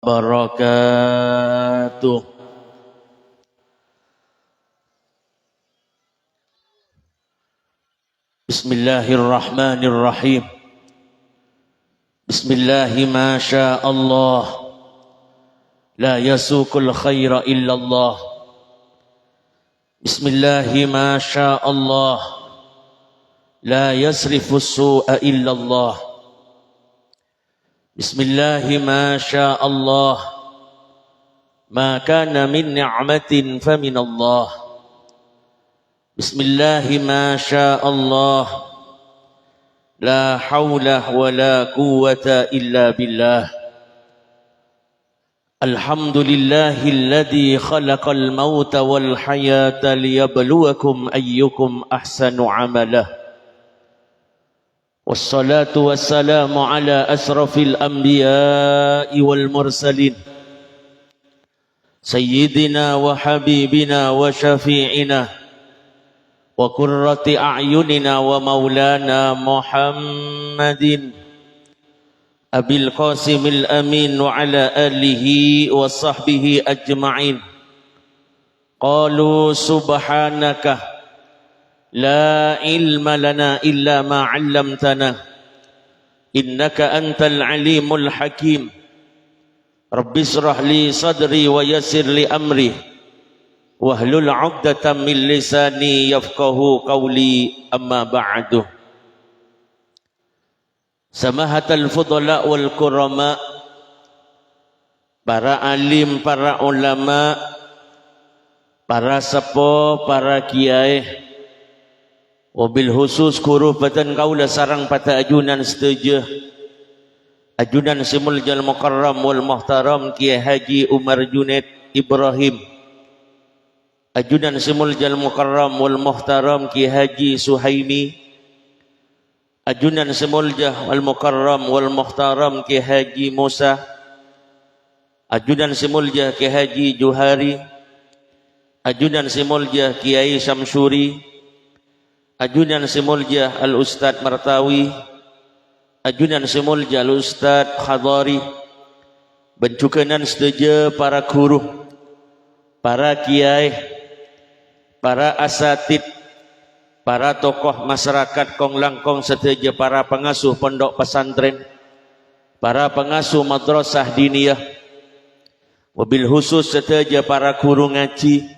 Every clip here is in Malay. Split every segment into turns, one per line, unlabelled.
Barakatuh. Bismillahirrahmanirrahim. Bismillahi ma sya Allah. La yasukul khaira illallah. Bismillahi ma sya Allah. La yasrifus su'a illallah. Bismillahi ma sya Allah. Ma kana min ni'matin famin Allah. Bismillahi ma sya Allah. La hawla wa la quwwata illa billah. Alhamdulillahilladzi khalaqal mauta wal hayata liyabluwakum ayyukum ahsanu amalah. Wassalatu wassalamu ala asrafil anbiya'i wal mursalin Sayyidina wa habibina wa syafi'ina wa qurrati a'yunina wa maulana Muhammadin Abil Qasimil Amin wa ala alihi wa sahbihi ajma'in. Qalu subhanaka la ilma lana illa ma 'allamtana innaka antal alimul hakim. Rabbi shrah li sadri wa yassir li amri wahlul 'uqdatam min lisani yafqahu qawli, amma ba'du. Samahatal fudala wal kurama, para alim, para ulama, para sepuh, para kiai, wabil khusus kurubatan kaula sarang pada ajunan setuju ajunan simul jal mukarram wal muhtaram Kiai Haji Umar Junaid Ibrahim, ajunan simul jal mukarram wal muhtaram Kiai Haji Suhaimi, ajunan simul jal wal mukarram wal muhtaram Kiai Haji Musa, ajunan simul jal Kiai Haji Juhari, ajunan simul jal Kiai Samsuri, ajunan simulja Al-Ustadz Martawi, ajunan simulja Al-Ustadz Khadari, bencukanan setuju para guru, para kiai, para asatid, para tokoh masyarakat kong langkong setuju para pengasuh pondok pesantren, para pengasuh madrasah diniyah, wabil khusus setuju para guru ngaji,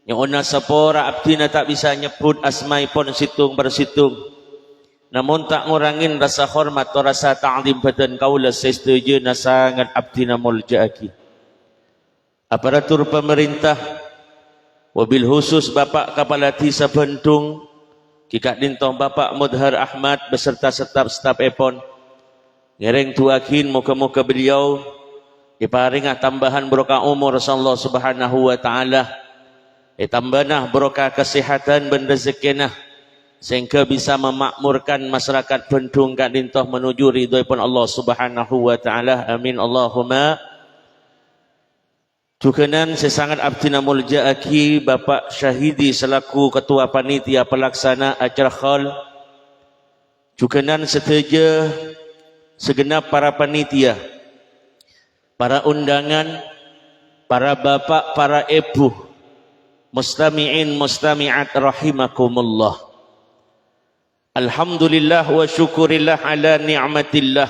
yang ona sepora abdina tak bisa nyebut asmai pun situng bersitung, namun tak ngurangin rasa hormat atau rasa ta'zim badan kaula setuju na sangat abdina mulja'aki. Aparatur pemerintah, wabil khusus Bapak Kepala Desa Bentung, Kikak Dintong Bapak Mudhar Ahmad beserta staf epon, ngereng tuakin muka-muka beliau diparingah tambahan berkah umur sallallahu subhanahu wa ta'ala, tambahlah berkah kesehatan dan rezekinah sehingga bisa memakmurkan masyarakat Bentung Kak Dintoh menuju ridhoipun Allah Subhanahu wa taala. Amin Allahumma. Jukenan sesangat abdina mulja'aki Bapak Syahidi selaku ketua panitia pelaksana acara khol. Jukenan setuju segenap para panitia, para undangan, para bapak, para ibu, mustami'in mustami'at rahimakumullah. Alhamdulillah wa syukurillah ala ni'matillah.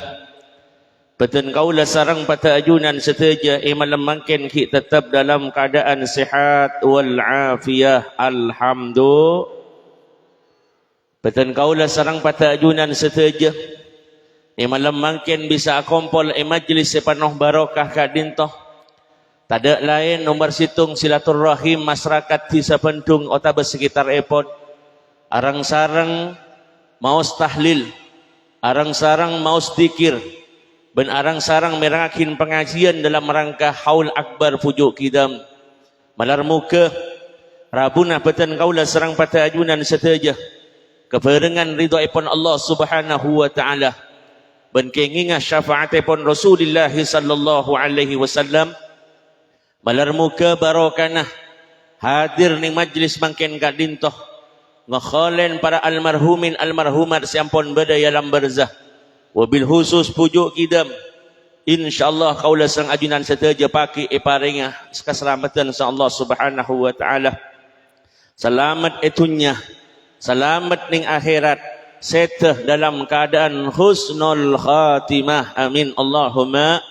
Betul kaulah sarang pada ajunan setuju malam makin kita tetap dalam keadaan sihat wal afiyah. Alhamdulillah. Betul kaulah sarang pada ajunan setuju malam makin bisa kompol majlis sepenuh barakah Kak Dintoh. Tak ada lain nomor situng silaturahim masyarakat Desa Bentung otak sekitar epot. Arang sarang mau tahlil, arang sarang mau zikir, ben arang sarang merangakin pengajian dalam rangka haul akbar pujuk kidam. Malar muka rabuna betan kaula sarang pada ajunan setuju keberengan ridha ipun Allah Subhanahu wa taala. Ben kengingah syafaat ipun Rasulullah sallallahu alaihi wasallam. Malar muka barokanah hadir ning majlis mangken Kak Dintoh ngakholen para almarhumin almarhumat siampun beda dalam barzah, wabil khusus pujuk kidam InsyaAllah kaulah sang ajunan seteja paki paringah keselamatan sa Allah subhanahu wa ta'ala. Selamat itunya, selamat ning akhirat, seteh dalam keadaan husnul khatimah. Amin Allahumma.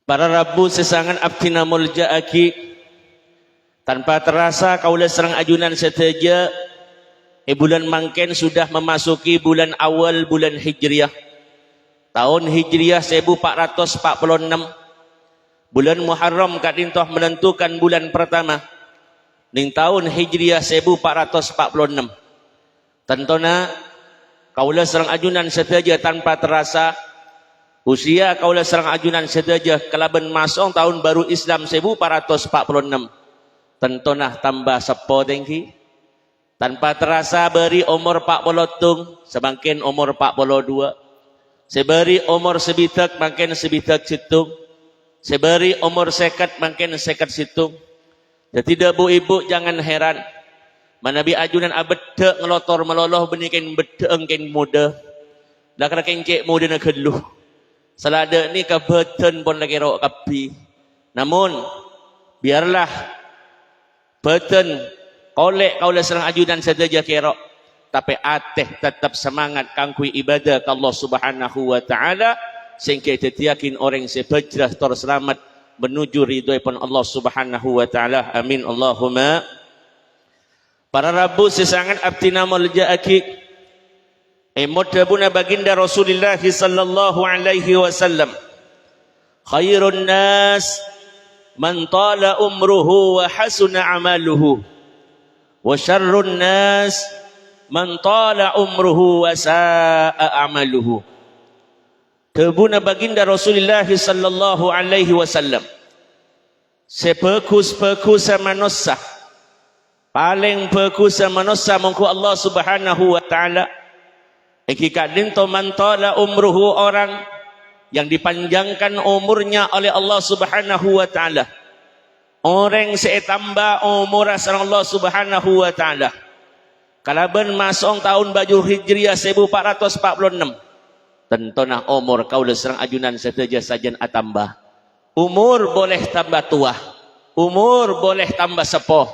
Para Rabu sesangan abtina mulja'aki, tanpa terasa kaulah serang ajunan seteja bulan mangken sudah memasuki bulan awal bulan Hijriah. Tahun Hijriah 1446. Bulan Muharram kadintoh menentukan bulan pertama. Ning tahun Hijriah 1446. Tentona kaulah serang ajunan seteja tanpa terasa usia kaulah serang ajunan seteja kelaban masong tahun baru Islam 1446. Tentona tambah sepo tengki. Tanpa terasa beri umur 40 sebangkin umur 42. Seberi umur sebitak makin sebitak situng. Seberi umur sekat makin sekat situng. Jadi tidak bu ibu jangan heran. Manabi ajunan abedek ngelotor meloloh benikin bedek engkin muda. Dah kena kencik muda nak keluh. Selada ni kebeten pun lagi rok kapi. Namun biarlah beten kolek kaulah serang ajunan saja kerok. Tapi ateh tetap semangat kangkui ibadah ke Allah subhanahu wa ta'ala. Sehingga tetiakin orang sebejrah terselamat menuju ridhoi pun Allah subhanahu wa ta'ala. Amin Allahumma. Para Rabu sesangat abtina mulja'aki. Mudabuna baginda Rasulullah sallallahu alaihi wasallam. Khairun nas man tala umruhu wa hasuna amaluhu. Wa syarrun nas man tala umruhu wa sa'a amaluhu. Kebuna baginda Rasulullah sallallahu alaihi wasallam. Sepekus-pekus manusia. Paling pekus manusia mungku Allah subhanahu wa ta'ala. Ikikat dinto man tala umruhu orang yang dipanjangkan umurnya oleh Allah subhanahu wa ta'ala. Orang seetambah umur Allah subhanahu wa ta'ala. Kalaban masong tahun baju Hijriah 1446. Tentulah umur kaulah serang ajunan seteja sajan atambah. Umur boleh tambah tua. Umur boleh tambah sepuh.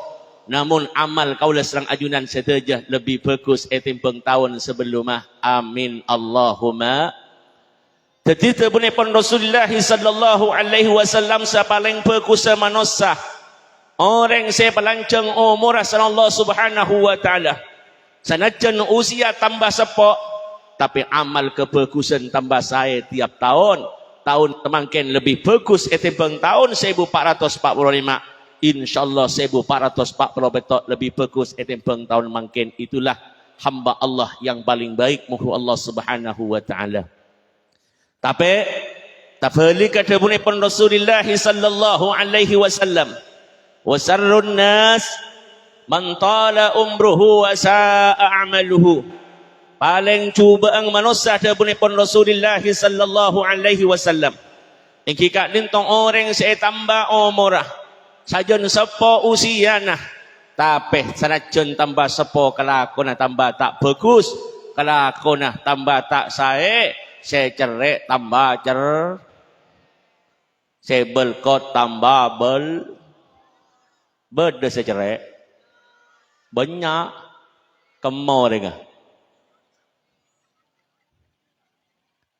Namun amal kaulah serang ajunan seteja lebih bagus etimpeng tahun sebelumnya. Amin Allahumma. Jadi terbunipun Rasulullah sallallahu alaihi wasallam sepaling bagus manusia. Orang sepelanceng umur Allah subhanahu wa ta'ala. Sanajan usia tambah sepok, tapi amal kebagusan tambah saya tiap tahun. Tahun semakin lebih bagus etimpeng tahun 1445. InsyaAllah 1440 betul lebih bagus etimpeng tahun makin. Itulah hamba Allah yang paling baik muhu Allah subhanahu wa ta'ala. Tapi tafali kata bunipun Rasulullah sallallahu alaihi wasallam. Wa sarrun nas man tala umruhu wa sa'a amaluhu. Paling cubaan manusia dabunipun Rasulullah sallallahu alaihi wasallam. Ingki kak dintong orang saya tambah umurah. Sajon sepo usiana. Tapi sanajon tambah sepo kelakona tambah tak bagus. Kelakona tambah tak saya cerik tambah cer. Sebelkot tambah beda secerek. Banyak kemau dengan.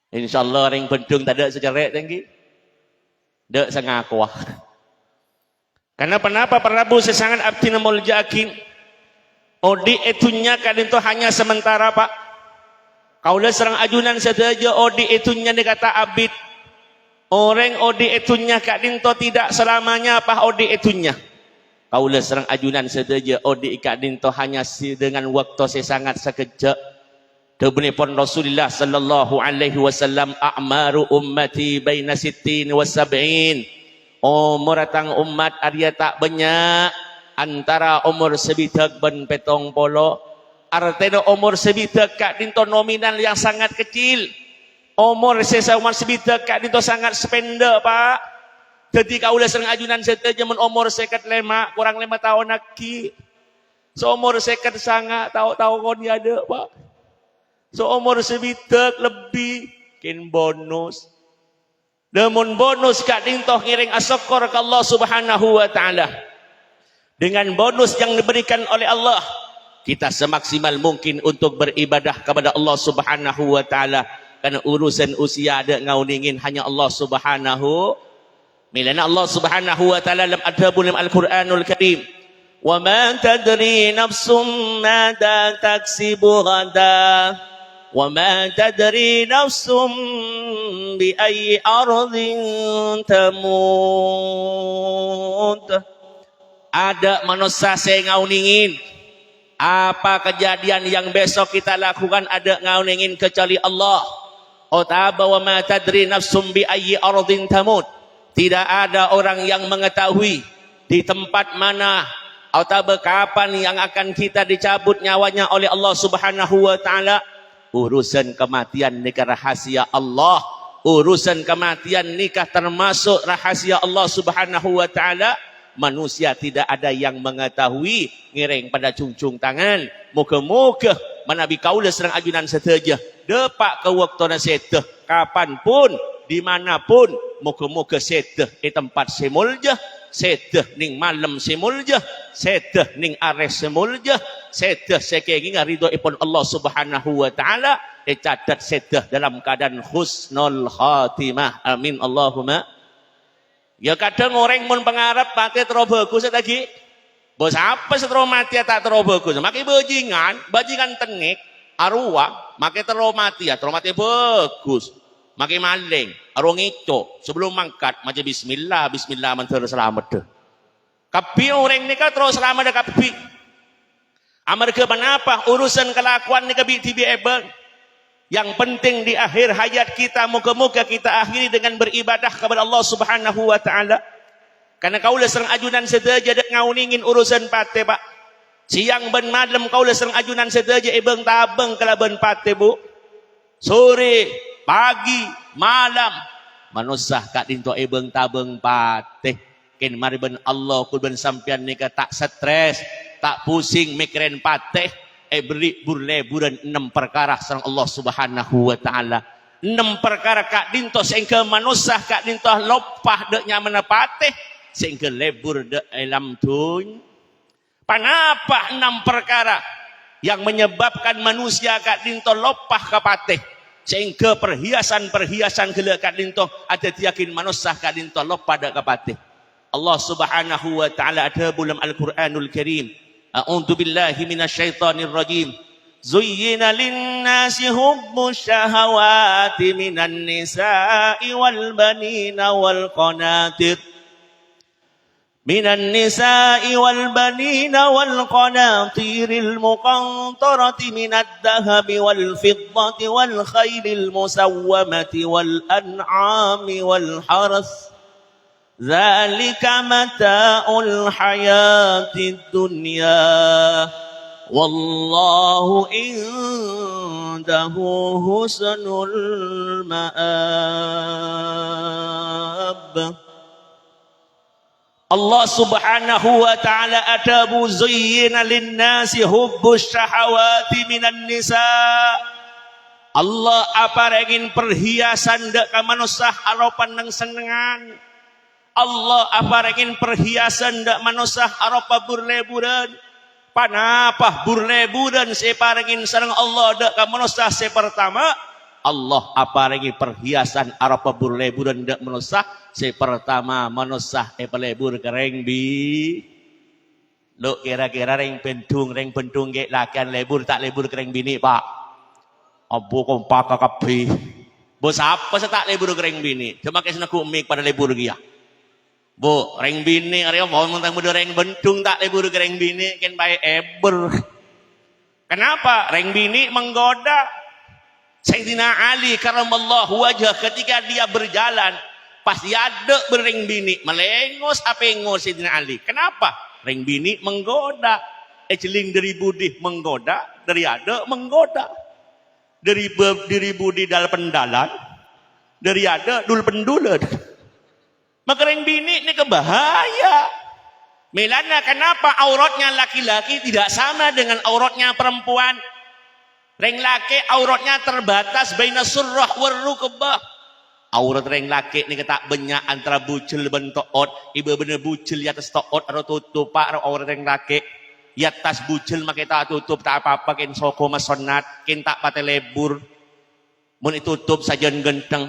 InsyaAllah orang pentung tak ada secerek tinggi. Tak sangat kuah. Karena kenapa Prabu sesangat abdina mulja'akin. Odi itunya kan itu hanya sementara pak. Kaulah serang ajunan saja odi itunya dikata abid. Orang odi itunya kan itu tidak selamanya apa odi itunya. Kaulah serang ajunan saja odi ikat dinto hanya dengan waktu sesangat sekejap. Debunipun Rasulullah sallallahu alaihi wasallam a'maru ummati baina 60 wa 70. Umur datang umat Arya tak banyak antara umur sebitak ben petong polo. Artinya umur sebitak kat dinto nominal yang sangat kecil. Umur sesa umur sebitak kat dinto sangat sependek pak. Jadi kaulah serang ajunan saja men umur sekat lema kurang 5 tahun lagi. So umur sekat sangat tahu-tahu kau ni ada pak. So umur sebitak lebih kin bonus. Namun bonus kak dintoh ngiring asyukur ke Allah Subhanahu wa taala. Dengan bonus yang diberikan oleh Allah, kita semaksimal mungkin untuk beribadah kepada Allah Subhanahu wa taala. Karena urusan usia ada ngauningin hanya Allah Subhanahu. Milana Allah Subhanahu wa taala dalam adabul Al-Qur'anul Karim. Wa ma tadri nafsum madza taksibu ghadan. وَمَا تَدْرِي نَفْسٌ بِأَيِّ أَرْضٍ تَمُوتُ. Ada manusia saya ngauningin apa kejadian yang besok kita lakukan, ada ngauningin kecuali Allah. Otaba wa ma tadri nafsum bi ayyi ardin tamut. Tidak ada orang yang mengetahui di tempat mana atau kapan yang akan kita dicabut nyawanya oleh Allah Subhanahu wa taala. Urusan kematian nikah rahasia Allah. Urusan kematian nikah termasuk rahasia Allah Subhanahu wa taala. Manusia tidak ada yang mengetahui. Ngiring pada cungcung tangan. Moga-moga manabi kaula serang ajunan seteja. Depak ke waktu na seteh. Kapanpun, dimanapun. Moga-moga seteh di tempat semulja. Seteh ning malam semulja. Seteh ning ares semulja. Seteh sekengi ridho ipun Allah Subhanahu wa taala. Catat seteh dalam keadaan husnul khatimah. Amin Allahumma. Ya kadang orang mun pengarap pakai terobagus lagi. Bos apa setero mati tak terobagus. Makai bajingan tengik arwah makai teromati ya, teromati bagus. Makai maling, arwah itu sebelum mangkat macam bismillah mantar selamat deh. Kapi orang ni kan terus selamat dah kapi. Amar ke kenapa urusan kelakuan ni kabi tibi ebel. Yang penting di akhir hayat kita, moga-moga kita akhiri dengan beribadah kepada Allah Subhanahu wa taala. Karena kaulah serang ajunan sedaja dak ngauningin urusan pate, Pak. Siang ben malam kaulah serang ajunan sedaja ebeng tabeng kelaban pate, Bu. Sore, pagi, malam manusah kak dinto ebeng tabeng pate. Ken mari ben Allah kul ben sampean nika tak stres, tak pusing mikirin pate. Beri burleburan 6 perkara sareng Allah Subhanahu wa taala. 6 perkara kak dinto sehingga manusia kak dinto lopah dek nyaman pateh sehingga lebur dek alam tun. Panapa 6 perkara yang menyebabkan manusia kak dinto lopah ke pateh sehingga perhiasan-perhiasan gele kak dinto ada yakin manusia kak dinto lopah dek ke pateh. Allah Subhanahu wa taala ada dalam Al-Qur'anul Karim. A'udzu billahi minasyaitonir rajim. Zuyyina lin-nasi hubbus syahawati minan nisa'i wal banina wal qanatir minan nisa'i wal banina wal qanatiril muqantarati minad dhahabi wal fiddati wal khaylil musawwamati wal an'ami wal harth. Zalika mata'ul hayatid dunya wallahu indahu husnul ma'ab. Allah Subhanahu wa taala adabu zuyyina lin-nasi hubbus syahawati minan nisa. Allah apa ingin perhiasan dek ka manusia aropan nang senengan. Allah apa ingin perhiasan dak manusia aropa burleburan. Panapa burleburan separengin sareng Allah dak ka manusia sepertama. Allah apa ingin perhiasan aropa burleburan dak manusia sepertama manusia pelebur kereng bi. Lo kira-kira reng pentung ke lakian lebur tak lebur kereng bini Pak. Abu kompak kapi. Bos apa setak lebur kereng bini. Cuma kesana kumik pada lebur dia. Bu, reng bini, area mau mentang muda reng bentung tak lebur ke reng bini, kan baik eber. Kenapa? Reng bini menggoda. Sayyidina Ali karamallahu wajah ketika dia berjalan, pas dia ada bereng bini, melengos apa engos Sayyidina Ali. Kenapa? Reng bini menggoda. Celing dari budi menggoda, dari ada menggoda. Dari budi dalam pendalan, dari ada dul pendulan. Maka reng bini ini kebahaya. Melana kenapa auratnya laki-laki tidak sama dengan auratnya perempuan? Reng laki auratnya terbatas baina surrah war rukbah. Aurat reng laki ni kata banyak antara bucil bentok ot, iba bener bucil di atas toot atau tutup pak aurat reng laki. Di atas bucil makai tak tutup tak apa-apa ken soko masonat, ken tak pate lebur. Mun tutup sajan genteng.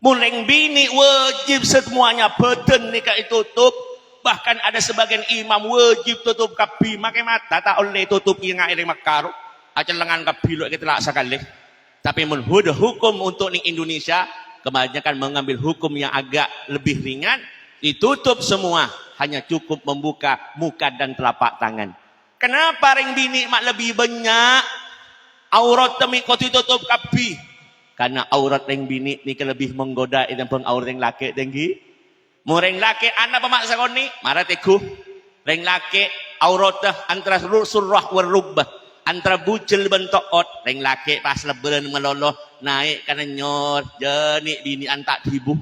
Mun reng bini wajib semuanya beten nikah tutup. Bahkan ada sebagian imam wajib tutup kapi makai mata tak oleh tutup yang ngai reng makar. Aja lengan kapi lo kita lak sekali. Tapi mun hukum untuk ning Indonesia kebanyakan mengambil hukum yang agak lebih ringan, ditutup semua, hanya cukup membuka muka dan telapak tangan. Kenapa reng bini mak lebih banyak aurat temi kau ditutup kapi? Karena aurat reng bini ni lebih menggoda daripada aurat reng laki tinggi. Mureng laki anak pemaksa koni marah teku. Reng laki aurat antara surah warubah, antara bucil bentok ot. Reng laki pas lebaran meloloh naik karena nyor jenik bini antak tibu.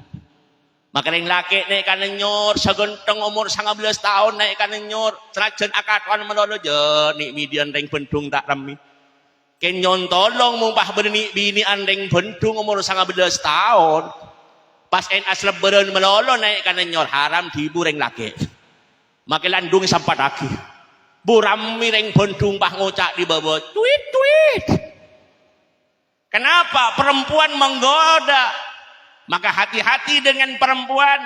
Maka reng laki naik karena nyor segenteng umur 19 tahun naik karena nyor senajan akatuan meloloh jenik midian reng pentung tak rami. Kenyon tolong mumpah benih bini andeng pentung umur 19 tahun. Pas enas lebaran melolo naik karena nyor haram tibu reng laki. Maka landung sampai lagi. Burami reng pentung pah ngocak di bawah tweet. Kenapa? Perempuan menggoda. Maka hati-hati dengan perempuan.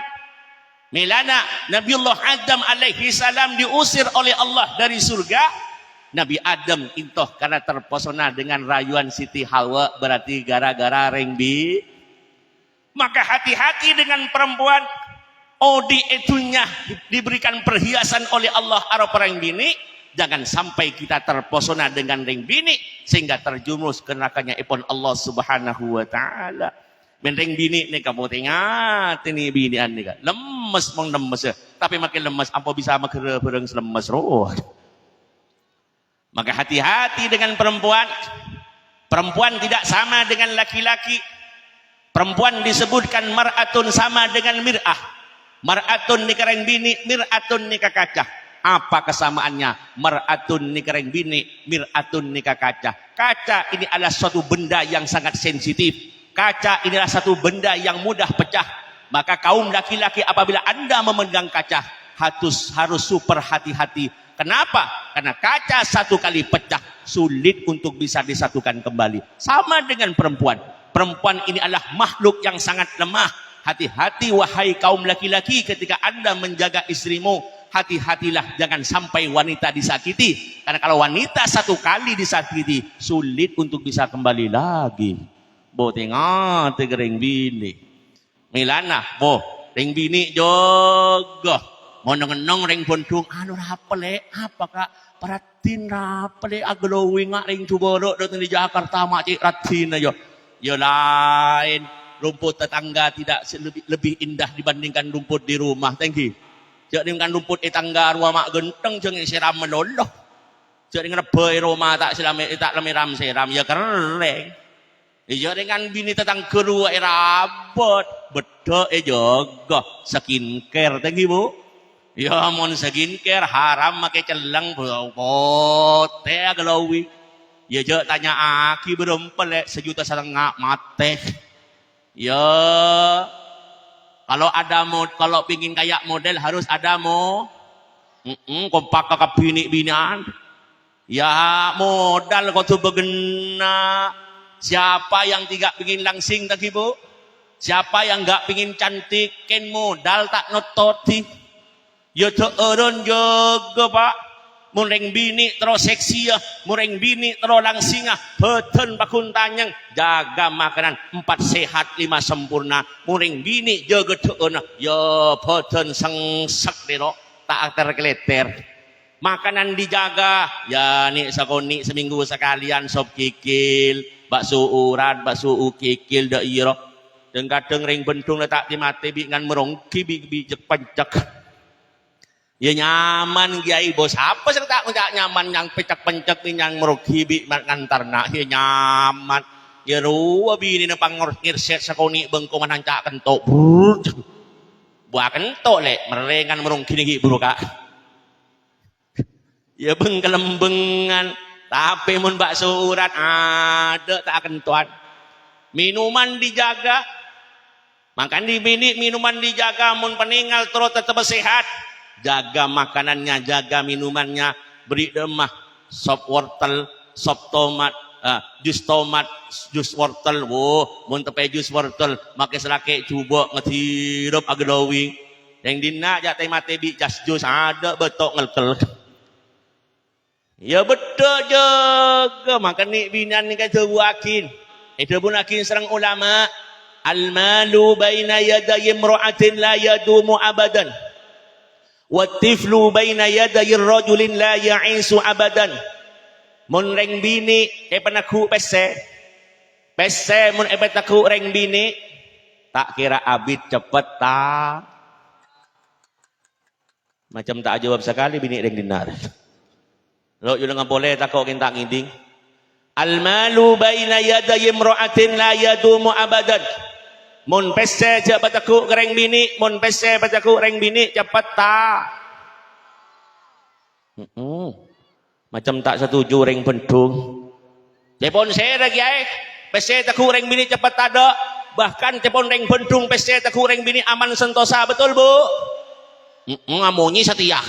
Milana Nabiullah Adam alaihi salam diusir oleh Allah dari surga. Nabi Adam intoh karena terpesona dengan rayuan Siti Hawa, berarti gara-gara rengbi. Maka hati-hati dengan perempuan. Odi etunya diberikan perhiasan oleh Allah arep reng bini. Jangan sampai kita terpesona dengan reng bini sehingga terjumus ke nerakanya ipon Allah Subhanahu wa taala. Men reng bini ni kamu tengah ini binian ni kan. Lemes mong lemes ya. Tapi makin lemes apa bisa makere bareng lemes roh. Maka hati-hati dengan perempuan. Perempuan tidak sama dengan laki-laki. Perempuan disebutkan mar'atun sama dengan mir'ah. Mar'atun ni kareng bini, mir'atun ni kaca. Apa kesamaannya? Mar'atun ni kareng bini, mir'atun ni kaca. Kaca ini adalah suatu benda yang sangat sensitif. Kaca inilah satu benda yang mudah pecah. Maka kaum laki-laki apabila Anda memegang kaca, harus super hati-hati. Kenapa? Karena kaca satu kali pecah sulit untuk bisa disatukan kembali. Sama dengan perempuan. Perempuan ini adalah makhluk yang sangat lemah. Hati-hati wahai kaum laki-laki ketika Anda menjaga istrimu. Hati-hatilah jangan sampai wanita disakiti. Karena kalau wanita satu kali disakiti sulit untuk bisa kembali lagi. Bo tengah tegering bini. Milana, bo ring bini jogo. Mau neng ring pontung, anu rapele, apa kak? Paratin rapele, aglowing ngak ring cuboro datang di Jakarta macik ratin aja. Ya lain, rumput tetangga tidak lebih indah dibandingkan rumput di rumah. Thank you. Jadi dengan rumput di tangga rumah mak genteng jangan siram meloloh. Jadi ngerebay rumah tak lemiram siram ya keren. Iya dengan bini tetang kedua rabot bedo juga skincare tinggi bu. Ya mon skincare haram pakai celang pote aglowi. Ya je tanya aki belum pelek 1,5 juta mate. Ya kalau ada kalau pingin kayak model harus ada kompak kakak bini-binian. Ya modal kau tuh begena. Siapa yang tidak pingin langsing tak ibu? Siapa yang enggak pingin cantik? Ken modal tak nototi. Ya teurun juga pak. Mureng bini terus seksi ya. Mureng bini terus langsing ya. Beten pakun tanyang. Jaga makanan 4 sehat 5 sempurna. Mureng bini jaga teurun. Ya beten sengsek dero. Tak terkeleter. Makanan dijaga. Ya nih sakoni seminggu sekalian sop kikil. Bakso urat, bakso ukikil daerah. Dan kadang ring bentung letak di mati bingan merongki bijak pencak. Ya nyaman kiai bos apa sih tak nyaman yang pecak pencak yang merongki bingan ngantarna. Ya nyaman. Ya ruwa bini nepang ngirset sakoni bengkoman hancak kentok. Buah kentok lek merengan merongki nih bro kak. Ya bengkelembengan. Tapi mun bakso urat ada tak akan tuan. Minuman dijaga. Makan di bini, minuman dijaga, mun peninggal terus tetap sehat. Jaga makanannya, jaga minumannya, beri demah sop wortel, sop tomat, jus tomat, jus wortel. Mun tepe jus wortel, make selake coba ngetirup agdowing. Yang dina jatay mate bi jas jus ada betok ngelkel. Ya betul juga makan ni binan ni kata buakin. Itu pun akin serang ulama. Al-malu baina yaday imra'atin la yadumu abadan. Wat-tiflu baina yaday rajulin la ya'isu abadan. Mun reng bini penaku pese. Pese mun petaku reng bini tak kira abid cepet tak. Macam tak jawab sekali bini reng dinar. Lo yo dengan boleh takok kinta ngiding. Al-malu baina yaday imra'atin la yadumu abadan. Mun pese cepat aku reng bini, mun pese pataku reng bini cepat tak. Macam tak setuju reng pendung. Telepon saya lagi pese taku reng bini cepat ada. Bahkan telepon reng pendung pese taku reng bini aman sentosa, betul bu? Ngamunyi setia.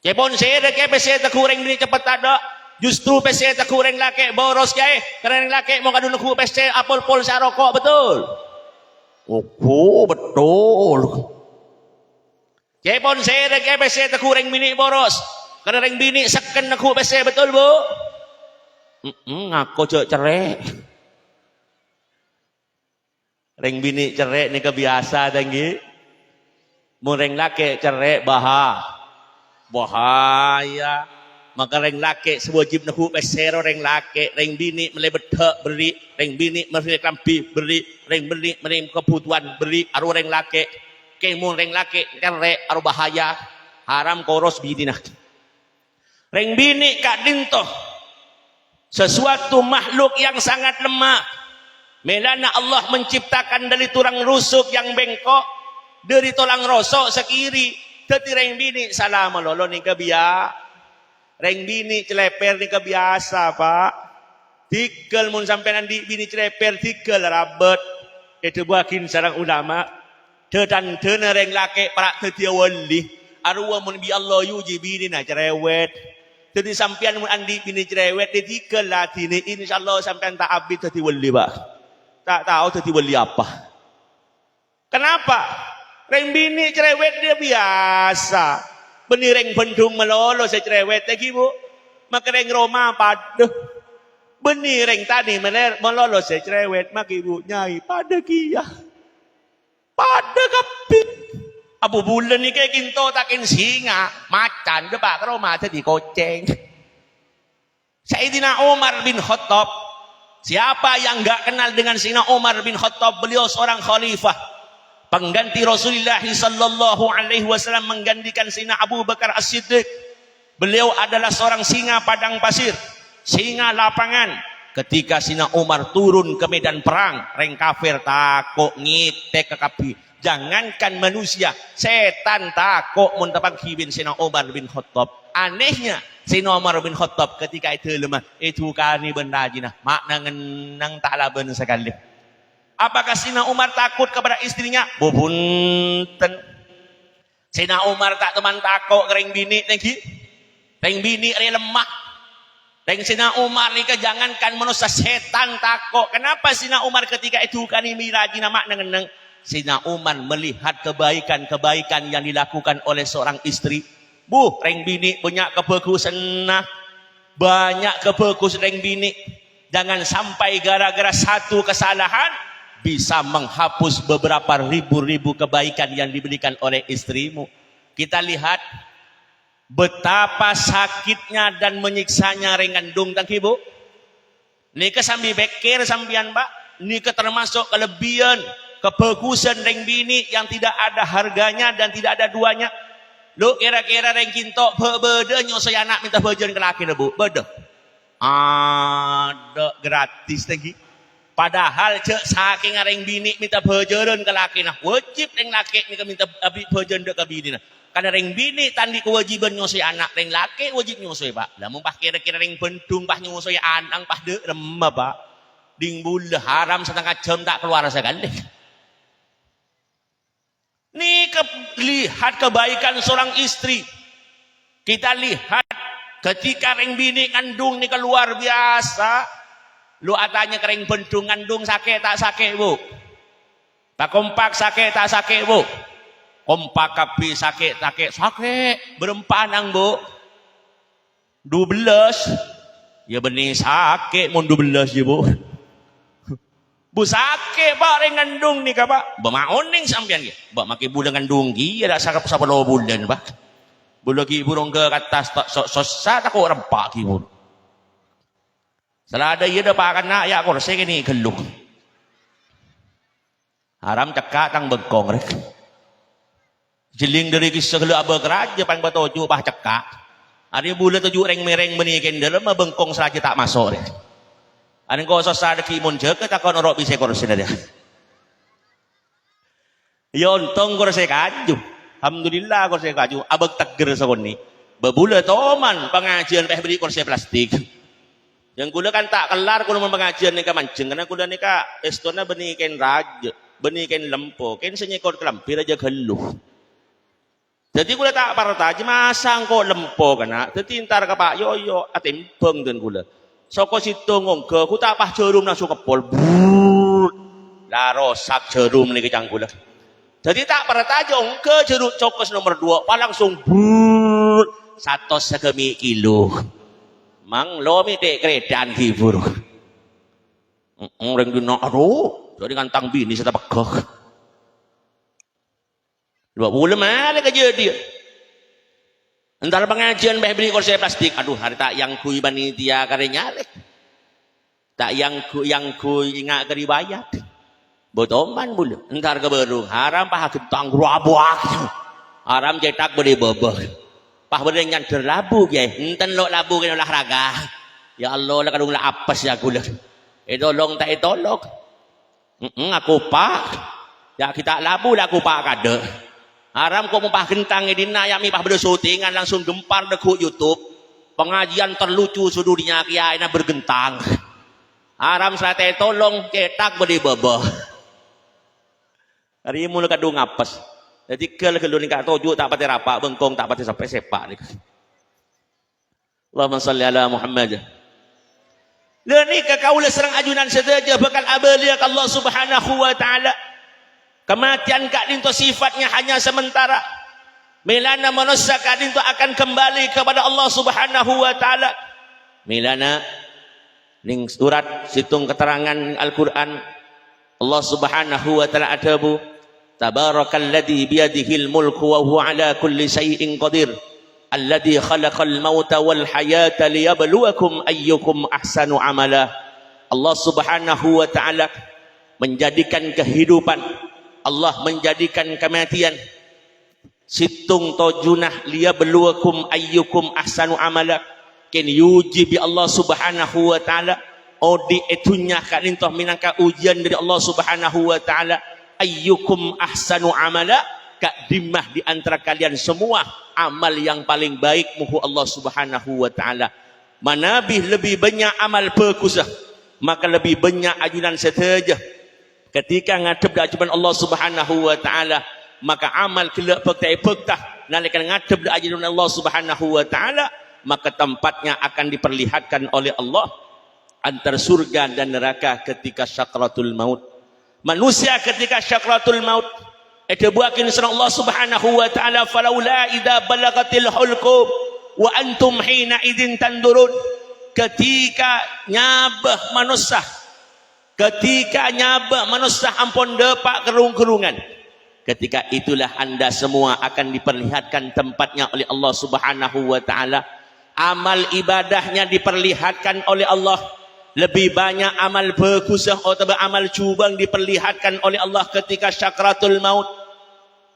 Telepon saya lagi pese taku reng bini cepat ada. Justru pese tak kurang laki boros kaya. Kerana laki mau kadu nuku pese apol-pol sa rokok, betul? Oh, betul. Kepon saya dah kaya pese tak kurang bini boros. Kerana reng bini seken nuku pese, betul bu? Ngaku cek cerai. Reng bini cerai ni kebiasa tinggi. Mau reng laki cerai bahaya. Maka reng laki sewajib nahu pesero reng laki, reng bini melebet beri, reng bini melebet lampi beri, reng bini melebet kebutuhan beri, aru reng laki, kemun reng laki kere aru bahaya, haram koros bini nak. Reng bini kak dinto, sesuatu makhluk yang sangat lemah. Melana Allah menciptakan dari tulang rusuk yang bengkok, dari tulang rosok sekiri, teti reng bini salah melolo ni kebiak. Reng bini celeper ni kebiasa pak. Tikel mun sampai nanti bini celeper tikel rabet. Itu buakin sarang ulama. Dan reng laki para tetia wali. Arwa mun bi Allah yuji bini na cerewet. Jadi sampean mun andi bini cerewet di tikel latih ni insyaallah sampean tak abid teti wali pak. Tak tahu teti wali apa. Kenapa? Reng bini cerewet dia biasa. Benireng pendung melolo saya cerewet lagi bu. Maka reng Roma pada. Benireng tadi melolo saya cerewet. Maka ibu nyai pada kia. Pada kapit. Abu bulan ni kayak kinto takin singa. Macan depak Roma tadi koceng. Sayyidina Umar bin Khattab. Siapa yang enggak kenal dengan Sayyidina Umar bin Khattab? Beliau seorang khalifah. Pengganti Rasulullah sallallahu alaihi wasallam, menggantikan Sayyidina Abu Bakar As-Siddiq. Beliau adalah seorang singa padang pasir, singa lapangan. Ketika Sayyidina Umar turun ke medan perang, reng kafir takut ngite ke kapi. Jangankan manusia, setan takut mentapang kibin Sayyidina Umar bin Khattab. Anehnya Sayyidina Umar bin Khattab ketika itu lemah, itu kani benda jinah, makna ngenang tak laban sekali. Apakah Sayyidina Umar takut kepada istrinya? Punten. Sayyidina Umar tak teman takut reng bini lagi. Reng bini re lemah. Reng Sayyidina Umar ni jangankan manusia, setan takut. Kenapa Sayyidina Umar ketika itu kani miraji nama neng. Sayyidina Umar melihat kebaikan-kebaikan yang dilakukan oleh seorang istri. Reng bini banyak kebagusan nah. Banyak kebagusan reng bini. Jangan sampai gara-gara satu kesalahan bisa menghapus beberapa ribu-ribu kebaikan yang diberikan oleh istrimu. Kita lihat betapa sakitnya dan menyiksanya rengandung tang ibu. Nika sambil bekir sambian pak. Nika termasuk kelebihan, kebagusan reng bini yang tidak ada harganya dan tidak ada duanya. Lu kira-kira reng kinto bede nyosoi anak minta bajan ke laki bu. Bede. Ada gratis lagi. Padahal cek saking reng bini minta bajaran ke laki nah. Wajib reng laki ni minta bajaran ke bini nah. Karena reng bini tandi kewajiban nyosoi anak, reng laki wajib nyosoi pak. Lamun pah kira-kira reng pentung pah nyosoi anak pah de remah pak. Ding bulah haram setengah jam tak keluar sekali. lihat kebaikan seorang istri. Kita lihat ketika reng bini ngandung ni keluar biasa. Lu atanya kereng bendung ngandung sakit tak sakit bu? Tak kompak sakit tak sakit bu? Kompak kapi sakit berempanang bu 12 ya benih sakit mau 12 ya bu bu sakit pak reng ngandung ni kak pak bermaoning sampean ya pak makin bulan ngandung ya dah sakit sapalo bulan pak bu lagi burung ke atas tak susah tak kau rempak kibur salah ada ya dah pak anak ya kursi ni geluk haram cekak tang bengkong rek jeling dari kisah lu abah keraja pang batoju bah cekak. Hari bulan tujuh reng mereng benikin dalam bengkong saja tak masuk deh. Ada kau sosada kimun je kita kau norok bisa kursi dia. Ya untung kursi kaju. Alhamdulillah kursi kaju. Abah teger sekoni. Bebulan toman pengajian beri kursi plastik. Yang kuda kan tak kelar kuda pengajian ni kamancing karena kuda ni ka estona benikin raja, benikin lempo, kan senyekor kelampir aja geluh. Jadi gula tak parta aja masang kok lempo kana. Jadi ntar ke Pak Yoyo atempeng dan gula. Soko situ ngongke, ku tak pah jerum langsung kepol. Lah rosak jerum ni kecang gula. Jadi tak parta aja ngongke jeruk cokos nomor 2, pa langsung satos sekemi kilo. Mang lo mi dek keredan hibur. Orang dina aduh, jadi kantang bini saya pegah. 20 malah kerja dia. Entar pengajian beli kursi plastik. Aduh, hari tak yang kui panitia kare nyalek. Tak yang kui ingat ke dibayar. Botoman bulu. Entar ke baru haram pah gentang ruabuak. Haram cetak beli bobok. Pah beli nyantar labu ya. Enten lo labu kena olahraga. Ya Allah lah kadung lah apes ya gula. Tolong tak tolong. Aku pak. Ya kita labu lah aku pak kade. Haram kok mempah gentang edina yang mipah beda syutingan langsung gempar deku YouTube. Pengajian terlucu sedunia kiai na bergentang. Haram selate tolong cetak beli bebeh. Hari mula kadung apes. Jadi kalau ni kat toju tak pati rapak bengkong tak pati sampai sepak ni. Allahumma salli ala Muhammad. Leni ke kaula serang ajunan sedaja bakal abalia Allah Subhanahu wa taala. Kematian kak dinto sifatnya hanya sementara. Milana manusia kak dinto akan kembali kepada Allah Subhanahu wa taala. Milana ning surat situng keterangan Al-Qur'an Allah Subhanahu wa taala adabu tabarakalladzi biyadihil mulku wa huwa ala kulli syai'in qadir alladzi khalaqal mauta wal hayata liyabluwakum ayyukum ahsanu amala. Allah Subhanahu wa taala menjadikan kehidupan, Allah menjadikan kematian. Situng tojunah liyabluwakum ayyukum ahsanu amala. Ken yuji bi Allah Subhanahu wa taala. Odi etunya kanintoh minangka ujian dari Allah Subhanahu wa taala. Ayyukum ahsanu amala. Kak dimah di antara kalian semua amal yang paling baik muhu Allah Subhanahu wa taala. Manabih lebih banyak amal pekusah, maka lebih banyak ajunan seteja. Ketika ngadep ajunan Allah Subhanahu wa taala, maka amal kelak pektah nalikan ngadep ajunan Allah Subhanahu wa taala, maka tempatnya akan diperlihatkan oleh Allah antara surga dan neraka ketika syakratul maut. Manusia ketika syakratul maut itu buakin surah Allah Subhanahu wa taala falaula idza balagatil hulqum wa antum hina idzin tandurun. Ketika nyabah manusia ampun depak kerung-kerungan, ketika itulah anda semua akan diperlihatkan tempatnya oleh Allah Subhanahu wa taala. Amal ibadahnya diperlihatkan oleh Allah. Lebih banyak amal berkusah atau amal cubang diperlihatkan oleh Allah ketika syakratul maut.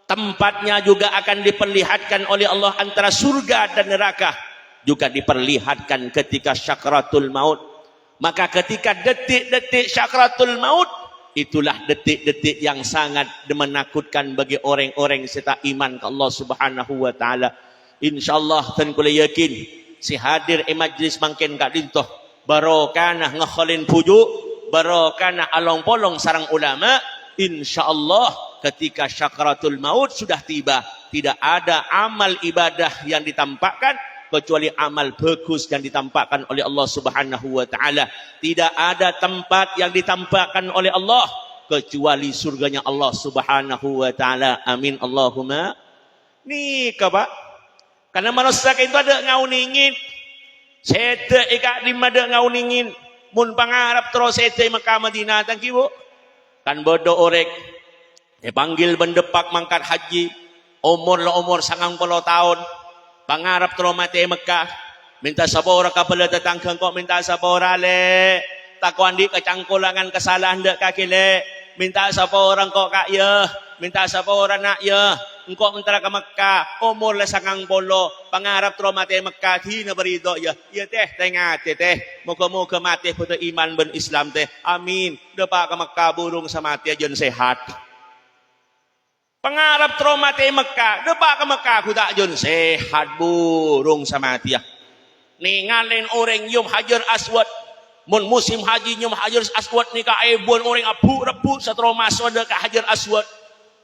Tempatnya juga akan diperlihatkan oleh Allah antara surga dan neraka. Juga diperlihatkan ketika syakratul maut. Maka ketika detik-detik syakratul maut, itulah detik-detik yang sangat menakutkan bagi orang-orang serta iman ke Allah Subhanahu wa taala. Insyaallah tan kula yakin si hadir majlis mangken kak dintoh barokana ngekholin pujuk, barokana along polong sarang ulama, insyaallah ketika syakaratul maut sudah tiba, tidak ada amal ibadah yang ditampakkan kecuali amal bagus yang ditampakkan oleh Allah Subhanahu wa taala. Tidak ada tempat yang ditampakkan oleh Allah kecuali surganya Allah Subhanahu wa taala. Amin Allahumma. Ni ke Pak? Karena manusia itu ada ngauningin. Sete ikat di mada ngauningin. Mun pangarap terus sete Mekah Madinah tangki bu. Kan bodoh orek. Dipanggil bendepak mangkat haji. Umur 90 tahun. Pangarap terus mati Mekah. Minta sabora kapala tetangga kok minta sabora le. Takuan di kecangkulangan kesalahan dek kaki le. Minta siapa orang kok kak ya, minta siapa orang nak ya, engkau mentera ke Mekah, umur le sangang polo, pangarap terus mati Mekah, hina berido ya, ya teh, teh, moga-moga mati putu iman ben Islam teh, amin, depak ke Mekah burung sama mati aja sehat. Pangarap terus mati Mekah, depak ke Mekah aku tak jon sehat burung sama mati ya. Ningalin orang yum hajar aswad. Mun musim haji nyum hajar aswad ni ka ebon orang abu rebu satro masuk ada ka hajar aswad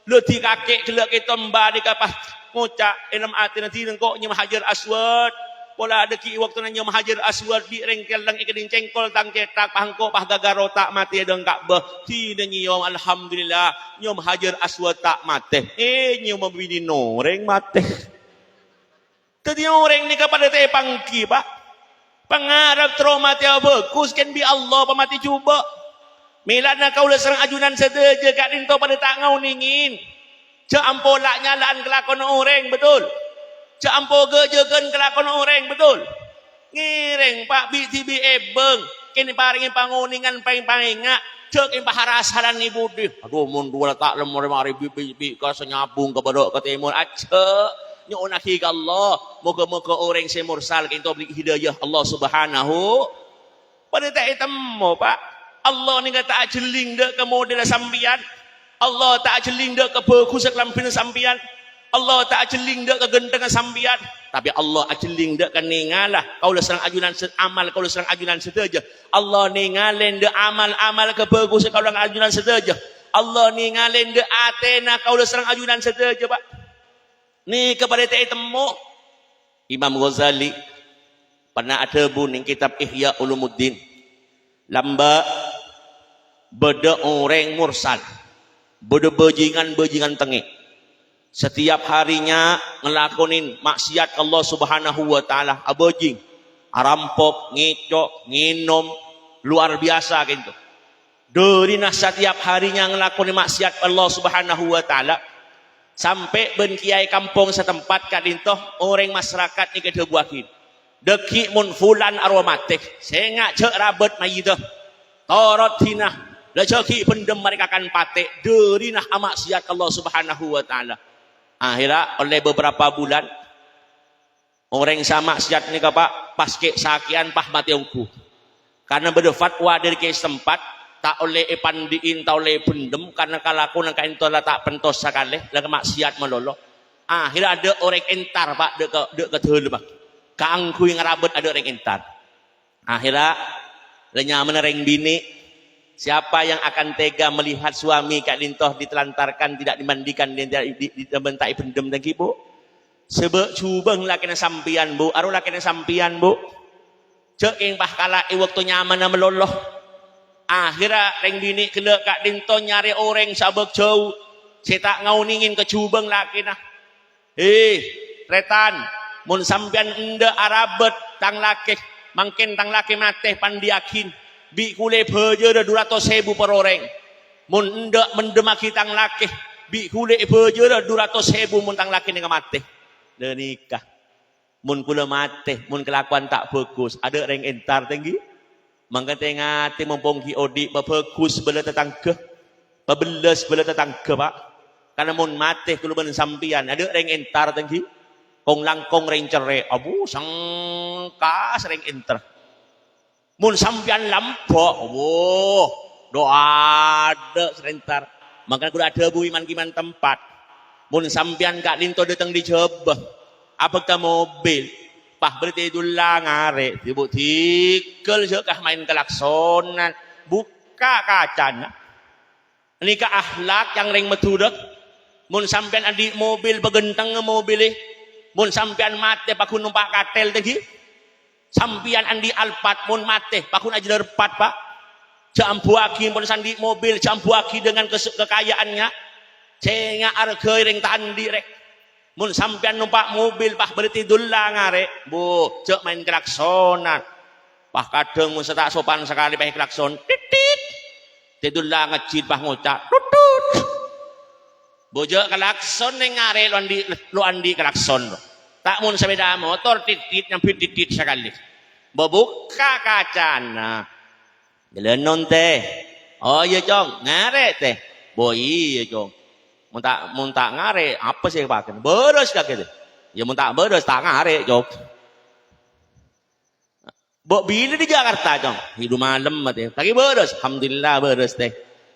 leuti kakek kelak kita mba di kapah ngucak enam ati nanti engkau nyum hajar aswad pola ada ki waktu na nyum hajar aswad di rengkel lang ikading cengkol tang cetak pahangko pah gagaro tak mati ada Ka'bah tidak nyom alhamdulillah nyum hajar aswad tak mati nyum mabini noreng mati tadi orang ni kepada teh pangki Pak. Pangarap trauma tiap bagus kan bi Allah pamati cuba. Milana kau le serang ajunan sedeje kat dinto pada tak ngau ningin. Cak ampo lak nyalaan kelakon orang betul. Cak ampo gejegan kelakon orang betul. Ngireng Pak bi tibi ebeng. Kini paringin panguningan paing-paingak. Cak in paharasaran ni budi. Aduh mun dua tak lemur mari bi ka senyabung ke badok ke timur aja. Nyon akhi Allah moga-moga orang semursal kita beri hidayah Allah Subhanahu pada tak temu Pak Allah ni kata ajeling dak ke model sampian Allah tak ajeling dak ke bagus kelampin sampian Allah tak ajeling dak ke genteng sampian tapi Allah ajeling dak ke ningalah kau le serang ajunan amal kau le serang ajunan sedaja Allah ningalen dak amal-amal ke bagus kau le ajunan sedaja Allah ningalen dak atena kau le serang ajunan sedaja Pak. Ni kepada tak temu Imam Ghazali pernah ada buning kitab Ihya Ulumuddin lamba beda orang mursal beda bajingan tengik setiap harinya ngelakonin maksiat Allah Subhanahu wa taala abojing arampok ngicok nginom luar biasa gitu dari setiap harinya ngelakonin maksiat Allah Subhanahu wa taala sampai ben kiai kampung setempat kadintoh orang masyarakat ni kita buakin deki mun fulan aromatik sengak cek rabet mayitoh torot tinah lejaki pendem mereka akan patek derinah amaksiat Allah Subhanahu wa taala akhirnya oleh beberapa bulan orang sama maksiat ni Pak paske sakian pah mati ungku karena beda fatwa dari kiai setempat tak oleh pandiin tak oleh pendem karena kalaku nang kain tola tak pentos sakale laga maksiat melolo akhirnya ada orang entar Pak dek ke dheul Pak kaangku yang ngarabet ada orang entar akhirnya lenya menereng bini siapa yang akan tega melihat suami kak lintoh ditelantarkan tidak dimandikan dan tidak dibentai pendem dan ibu sebab cubeng lakina sampian Bu aru lakina sampian Bu cek ing pah kala waktu nyaman meloloh akhirnya reng bini kena kak dinto nyari orang sabek jauh saya tak ngauningin ke cubeng laki nah retan mun sampian enda arabet tang laki mangkin tang laki mati pandiakin bi kule beje dah 200.000 per orang mun enda mendemaki tang laki bi kule beje dah 200.000 mun tang laki ni mati dah nikah mun kula mati mun kelakuan tak bagus ada reng entar tinggi mangka tengati mumpung ki odi bagus bela tetangga babelas bela tetangga Pak karena mun mati kulo ben sampian ada reng entar tengki kong langkong reng cerai abu sangka sering enter mun sampian lampok doa ada serentar maka kulo ada bu iman kiman tempat mun sampian kak linto datang di jebah apa kita mobil pah berarti dulang ngare tibuk tikel sekah main kelaksonan buka kacana ini ke akhlak yang ring metudek Mun sampean adi mobil begenteng mobil mun sampean mate pakun numpak katel tadi sampean andi alpat mun mate pakun aja lerpat pak jambuaki mun sandi mobil jambuaki dengan kekayaannya cenga arge ring tandi rek mun sampean numpak mobil pak berarti dulla ngare bu cek main klaksonan pak kadang mun setak sopan sekali pakai klakson titit tidulla ngecit pak ngocak tutut bojo klakson neng ngare lo andi klakson tak mun sepeda motor titit nyampe titit sekali buka kacana jelenon teh oh iya cong ngare teh boy iya cong mun tak ngare apa sih pakai beres kagak teh ya mun tak beres tak ngare cong bok bila di Jakarta cong hidup malam teh lagi beres alhamdulillah beres teh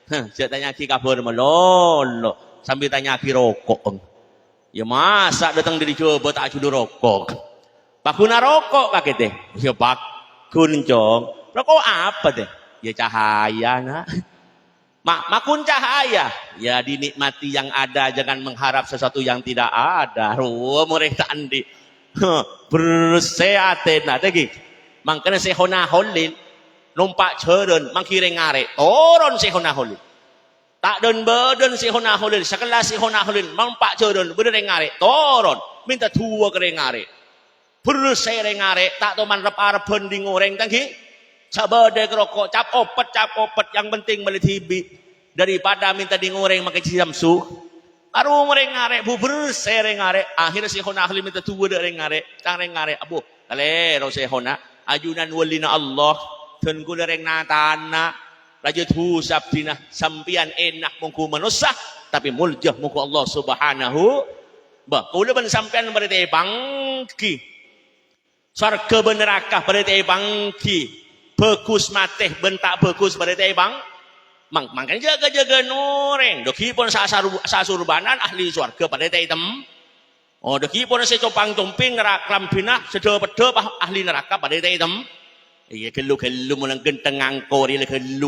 saya tanya ki kabar melolo sambil tanya ki rokok ya masa datang dari coba tak cudu rokok pakuna rokok kakek teh ya pakun cong rokok apa teh ya cahaya nah makun cahaya ya dinikmati yang ada jangan mengharap sesuatu yang tidak ada mereka andi bersehatena teh mangkana sehona holin numpak ceren mangkire ngare toron sehona holin tak dan badan si hona holil sekelas si hona holil mampak jodoh bener ngare toron minta tua kere ngare bersere ngare tak toman rep bending goreng tangki sabade kerokok cap opet yang penting beli tibi daripada minta di goreng makai cisamsu aru ngoreng ngare bu bersere ngare akhirnya si hona holil minta tua dari ngare tang ngare abu kale ro si hona ajunan walina Allah dan kula reng natana Raja tu sabdina sampian enak mungku manusia tapi muljah mungku Allah subhanahu bah kula ban sampian berarti bangki surga neraka berarti bangki bagus mateh bentak bagus berarti bang makanya jaga noreng doki pun sasurbanan ahli surga berarti tem oh doki pun secopang tumping nerak lampina sedep-dep ahli neraka berarti tem iya kelu mulang genteng angkor iya kelu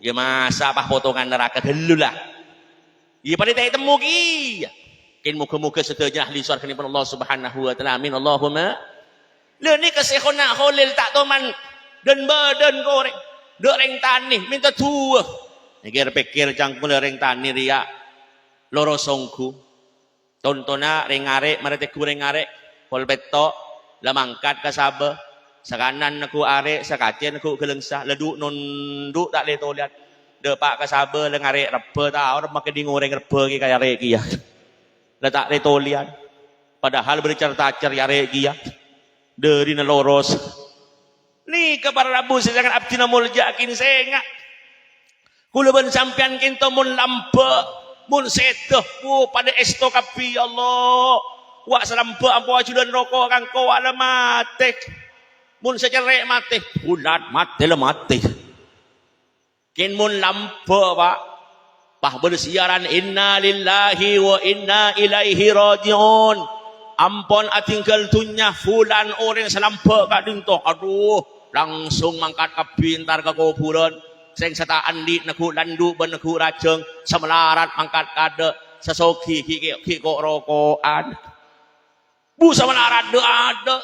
ya masa apa potongan neraka kelu lah iya pada tak temu ki kin muka-muka setuju ahli surga ni Allah subhanahu wa ta'ala amin Allahumma le ni kesehona holil tak toman dan badan goreng dereng tani minta tua pikir cangkul dereng tani ria loro songku tontona rengare marate kureng are pol beto lamangkat kasaba sakanan aku arek sakacen aku gelengsa leduk nunduk tak le toliat depak kasabe le ngarek rebe tau make di ngoreng rebe ki kaya arek ki ya le tak le toliat padahal bercerita-cer arek ki ya dari loros ni kabar rabu sedangkan abdi mulja kin senga kula ben sampean kinto mun lampe mun sedoh pada esto kapi Allah wa salampe ampo ajudan rokok kang ko alamatek mun secerek mati bulat mati le mati kin mun lampu pak bersiaran inna lillahi wa inna ilaihi rajiun ampun atinggal dunya fulan orang selampe kak dinto aduh langsung mangkat kabintar ke kuburan sing seta andi neku landu ben neku rajeng semelarat mangkat kade sesogi ki kok rokokan bu semelarat de ada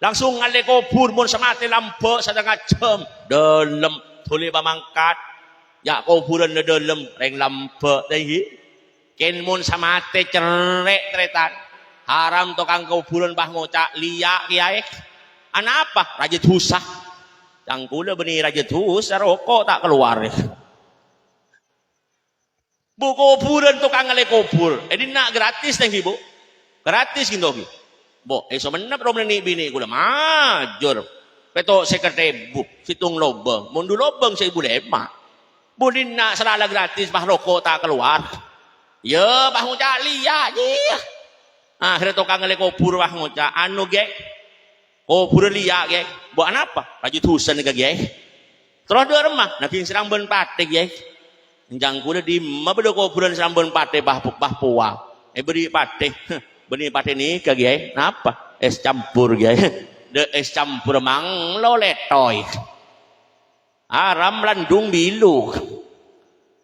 langsung ngale kubur mun semati lampu setengah jam dalam tuli pamangkat ya kuburan dalam reng lampu tadi ken mun semati cerek tretan haram tukang kuburan bah ngocak liak kiai anak apa raja tusah yang kula benih raja tusah rokok tak keluar bu kuburan tukang ngale kubur ini nak gratis tadi bu gratis gitu bo eso menap rom ni bini kula majur peto sekertebu situng lobang mundu lobang 1.000 budin nak selala gratis bah rokok tak keluar ya bah ngucak liya ya akhirnya tukang ngale kubur bah ngucak anu ge kubur liya ge buat apa raju tusan ge ge terus dua remah naking serang ben pate ge njang kula di mabedo kuburan serang ben pate bah puang beri pate benih pate ni kage napa es campur ge de es campur mang lo letoy aram landung bilu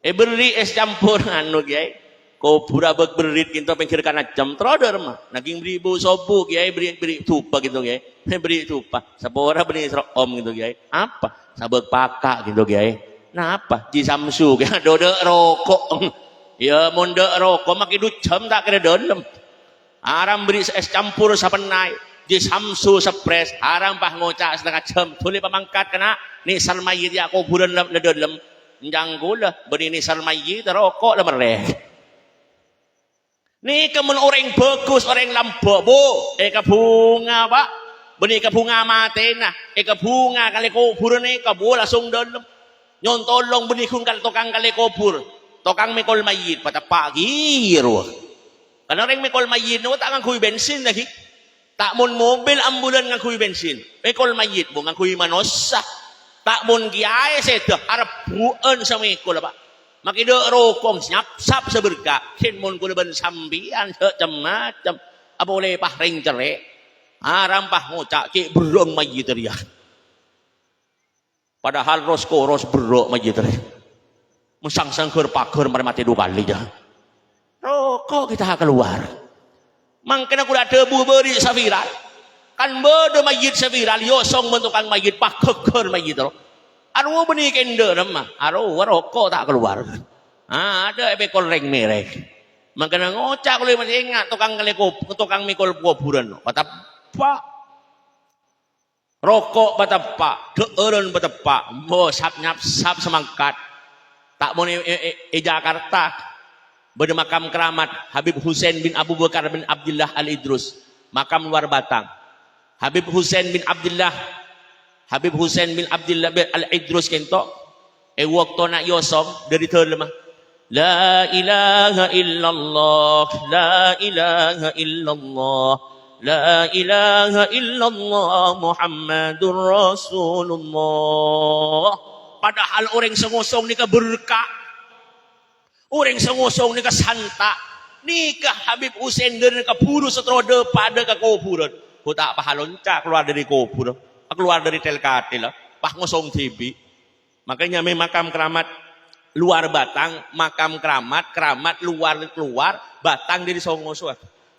beri es campur anu ge kubur abek berit kinto pengkir kana jam troder mah naging beri bu sobu kiai beri tupa gitu kiai beri tupa sapora beri om gitu kiai apa sabek pakak gitu kiai nah apa ji samsu kiai dode rokok ya monde rokok makin jam tak kira dalam aram beri es campur sapenai ji samsu sepres aram pah ngocak setengah jam tuli pamangkat kena ni salmayit ya kuburan le dalam njanggulah beri ni salmayit rokok le merek. Ni kemun orang bagus, orang lambok, bu. Eka bunga, pak. Benih ke bunga mati nah. Eka bunga kali kubur ni, kabu langsung dalam. Nyontolong benih kun kali tokang kali kubur. Tokang mikol mayit, pada pagi ruh. Karena orang mikol mayit, no tak ngakui bensin lagi. Tak mun mobil ambulan ngakui bensin. Mikol mayit, bu ngakui manusia. Tak mun kiai sedah, harap buan sama mikol, pak. Makida rokong nyap-sap seberkah ken mon kuleban sambian macam-macam apa boleh pah ring cerek aram pah ngocak cik berong mayit dia padahal ros berok mayit dia mesang-sang keur pager mati 2 kali dah rokok kita keluar mangkena kuda debu beri saviral kan bede mayit saviral yosong bentukan mayit pah keker mayit ro aru benih kende nama aru rokok tak keluar ada ekor reng merek makanya ngocak kalau masih ingat tukang mikul kuburan kata pak rokok kata pak deureun kata pak bo sap nyap sap semangkat tak mau Jakarta bede makam keramat Habib Husain bin Abu Bakar bin Abdullah Al-Idrus makam luar Batang Habib Husain bin Abdullah Al-Idrus kento waktu nak yosom dari terlemah la ilaha illallah la ilaha illallah la ilaha illallah Muhammadur Rasulullah padahal orang sengosong nikah berkah orang sengosong nikah santa nikah Habib Husain dari kaburu setrodo pada ke kuburan ku tak pahalonca keluar dari kubur keluar dari telkate lah pah ngosong TV makanya makam keramat luar Batang makam keramat luar Batang dari songoso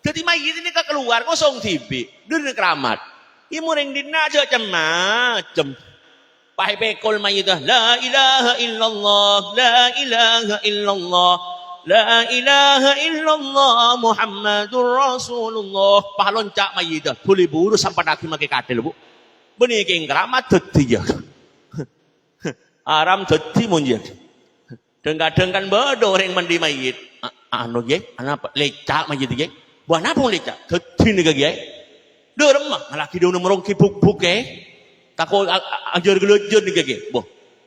jadi mayit ini keluar ngosong TV dari keramat imu ring dina aja macam pah pekol mayit la ilaha illallah la ilaha illallah la ilaha illallah Muhammadur Rasulullah pah loncak mayit tuli buru sampai daki make katil bu benih keng keramat dadi ya aram dadi munjir kadang-kadang kan bodoh orang mandi mayit anu ge apa lecak mayit ge buat apa lecak dadi ni ge derem mah laki dia nomorong kibuk-buk takut ajar gelejur ni ge boh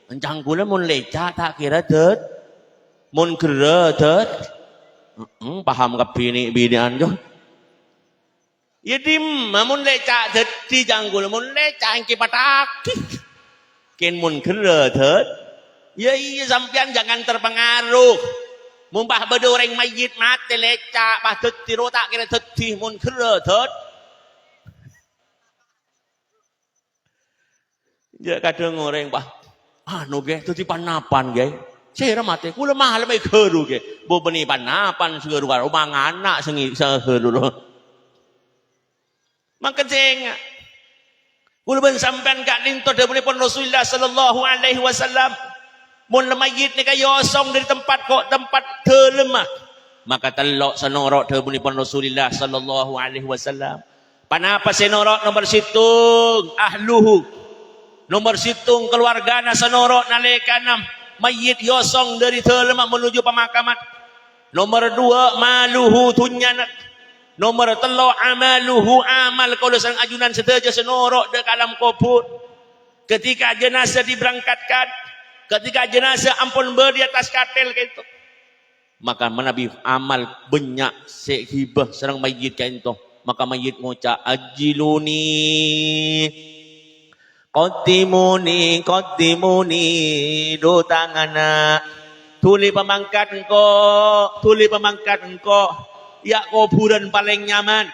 encang kula mun lecak tak kira ded mun kira ded paham ke bini-binian jo ya dim mun lecak dadi janggul mun lecak engke pataki ken mun kira ded ya iya sampean jangan terpengaruh mumpah bede orang mayit mati lecak pah dadi ro tak kira dadi mun kira ded ya kadang orang pah anu ge dadi panapan ge Cera mati, kula mahal mai keru ge. Bo beni panapan segeru karo manganak sengi segeru. Maka jenga. Kula ben sampean gak linto dawuhipun Rasulullah sallallahu alaihi wasallam. Mun mayit ni kayosong dari tempat kok tempat terlemah. Maka telok senorok dawuhipun Rasulullah sallallahu alaihi wasallam. Panapa senorok nomor situng ahluhu. Nomor situng keluargana senorok nalekanam. Mayit yosong dari terlemak menuju pemakaman. Nomor 2 maluhu tunyanak. Nomor 3 amaluhu amal kalau sang ajunan sedaja senorok di dalam kubur. Ketika jenazah diberangkatkan, ketika jenazah ampun ber di atas katil gitu. Maka menabi amal banyak sehibah serang mayit kento. Maka mayit ngucap ajiluni Qaddimuni do tangana tuli pemangkat engkau ya kuburan paling nyaman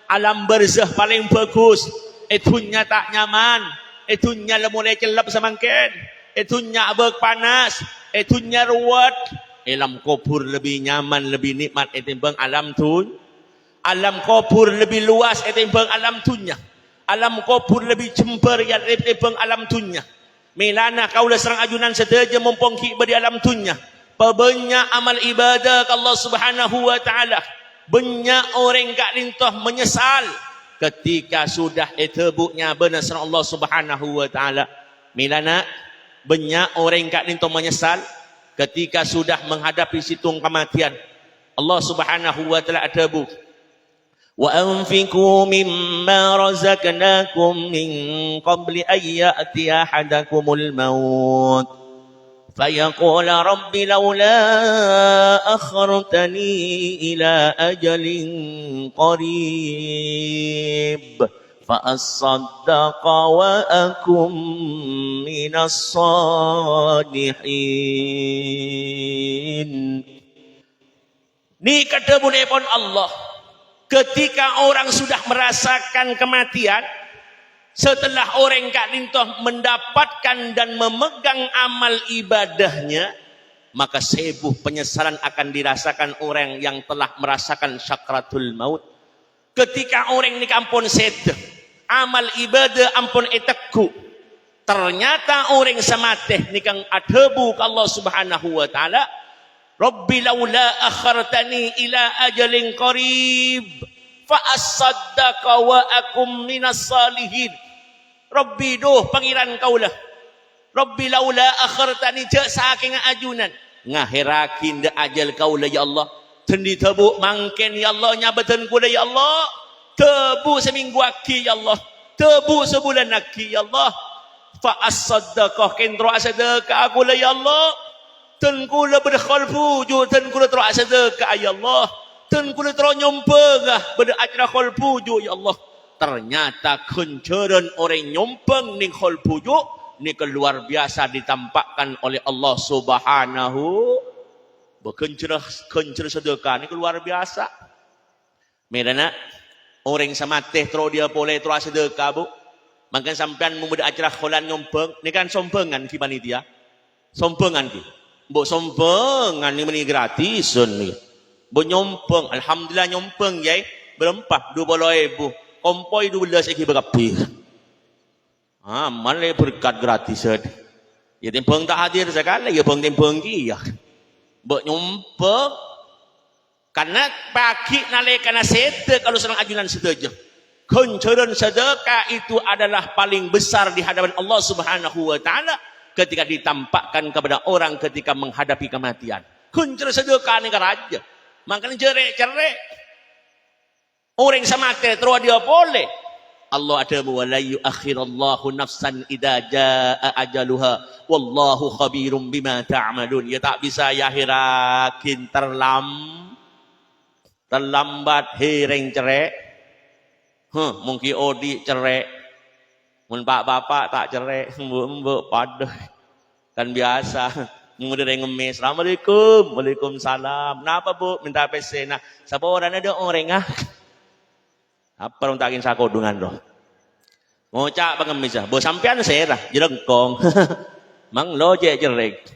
alam barzah paling bagus itunya tak nyaman itunya mulai celap semangkin itunya abek panas itunya ruwet Alam kubur lebih nyaman, lebih nikmat ketimbang alam tun. Alam kubur lebih luas ketimbang alam dunya. Alam kubur lebih jember ketimbang alam dunya. Milana kaulah serang ajunan sedaja mumpung ki beri alam dunya. Banyak amal ibadah ke Allah Subhanahu wa taala. Banyak orang kak lintoh menyesal ketika sudah etebuknya benar serang Allah Subhanahu wa taala. Milana banyak orang kak lintoh menyesal ketika sudah menghadapi situng kematian. Allah Subhanahu wa taala adabu. Wa anfiqu mimma razaqnakum min qabli an ya'tiya ahadakumul maut. فيقول رب لولا أخرتني إلى أجل قريب فأصدق وأكن من الصالحين. Ni kata bunepon Allah, ketika orang sudah merasakan kematian, setelah orang kak lintoh mendapatkan dan memegang amal ibadahnya, maka sebuah penyesalan akan dirasakan orang yang telah merasakan syakratul maut. Ketika orang ni ampun sedeh, amal ibadah ampun etekku, ternyata orang samateh ni kang adhebu ke Allah Subhanahu wa taala, Rabbi laula akhartani ila ajalin qarib fa asaddaqa wa akum minas salihin. Rabbi doh pangiran kaulah. Rabbi laula akhartani ja saking ajunan. Ngahirakin de ajal kaulah ya Allah. Tendi tebuk mangken ya Allah nyabeten kula ya Allah. Tebu seminggu aki ya Allah. Tebu sebulan aki ya Allah. Fa as-saddaqah kentro asadaka aku la ya Allah. Ten kula berkhal puju ten kula tro asadaka ya Allah. Ten kula tro nyompengah ber ajra khol puju ya Allah. Ternyata kenceran orang nyompeng ning khol pujuk ni keluar biasa ditampakkan oleh Allah Subhanahu. Bekencerah sedekah ni keluar biasa. Medana orang samateh tro dia boleh tro sedekah bu. Makan sampean muda acara kholan nyompeng ni kan sompengan ki panitia. Sompengan ki. Mbok sompengan ni meni gratisun ni. Mbok nyompeng alhamdulillah nyompeng yai berempah 20,000. Kompoi 12 lagi berapa? Mana berkat gratis saja. Ya tempeng tak hadir sekali, ya bang tempeng dia. Bak nyumpeng, karena pagi nale karena sedekah kalau serang ajunan sedekah. Kenceran sedekah itu adalah paling besar di hadapan Allah Subhanahu wa taala ketika ditampakkan kepada orang ketika menghadapi kematian. Kenceran sedekah ni raja. Makanya cerek-cerek. Orang sama ke terus dia boleh. Allah ada wala yuakhirallahu nafsan idza jaa ajaluha wallahu khabirum bima ta'malun. Ya tak bisa ya hirakin terlambat hereng cerek. Mungkin odi cerek. Mun bapak tak cerek, mbok padah. Kan biasa. Mudah ngemis. Assalamualaikum. Waalaikumsalam. Kenapa Bu? Minta PC. Nah, siapa orang ada orang apa orang takin sako dengan roh ngocak pengemis bo sampean serah jerengkong mang lo je jerek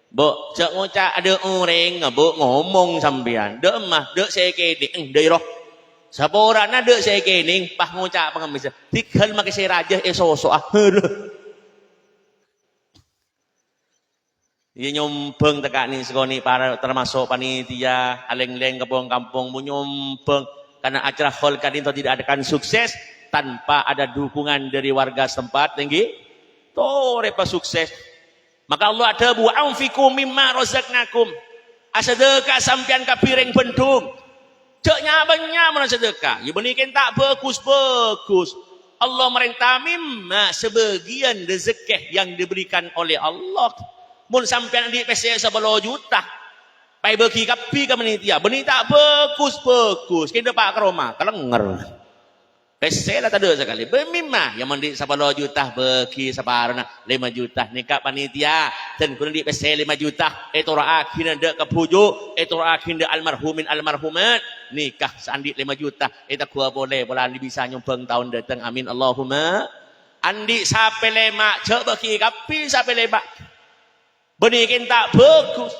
bo cak ngocak ada orang bo ngomong sampean de mah de sekening de roh sapa orana de sekening pah ngocak pengemis tikel make seraja sosok Ia nyompeng tekani sekoni para termasuk panitia aleng-leng kampung-kampung nyompeng. Karena acara khol kadinto tidak akan sukses tanpa ada dukungan dari warga setempat tinggi torepa sukses. Maka Allah ada bu anfiqu mimma razaqnakum. Asadekah sampean ka piring bendung. Ceknya banyak mana sedekah. Ya benikin tak bagus. Allah merintah mimma sebagian rezeki yang diberikan oleh Allah. Mun sampean di PC 10 juta. Pai bagi kapi ke menitia. Benih tak bagus. Kita pak ke rumah. Kelenger. Pesel tak ada sekali. Memang yang mandi 10 juta bagi separuh 5 juta. Nikah panitia. Dan kuna di pesel 5 juta. Itu ra'akin ada kepujuk. Itu ra'akin ada almarhumin almarhumat. Nikah seandi 5 juta. Itu gua boleh. Boleh andi bisa nyumbang tahun datang. Amin Allahumma. Andi sampai lemak. Cek bagi kapi sampai lemak. Benih tak bagus.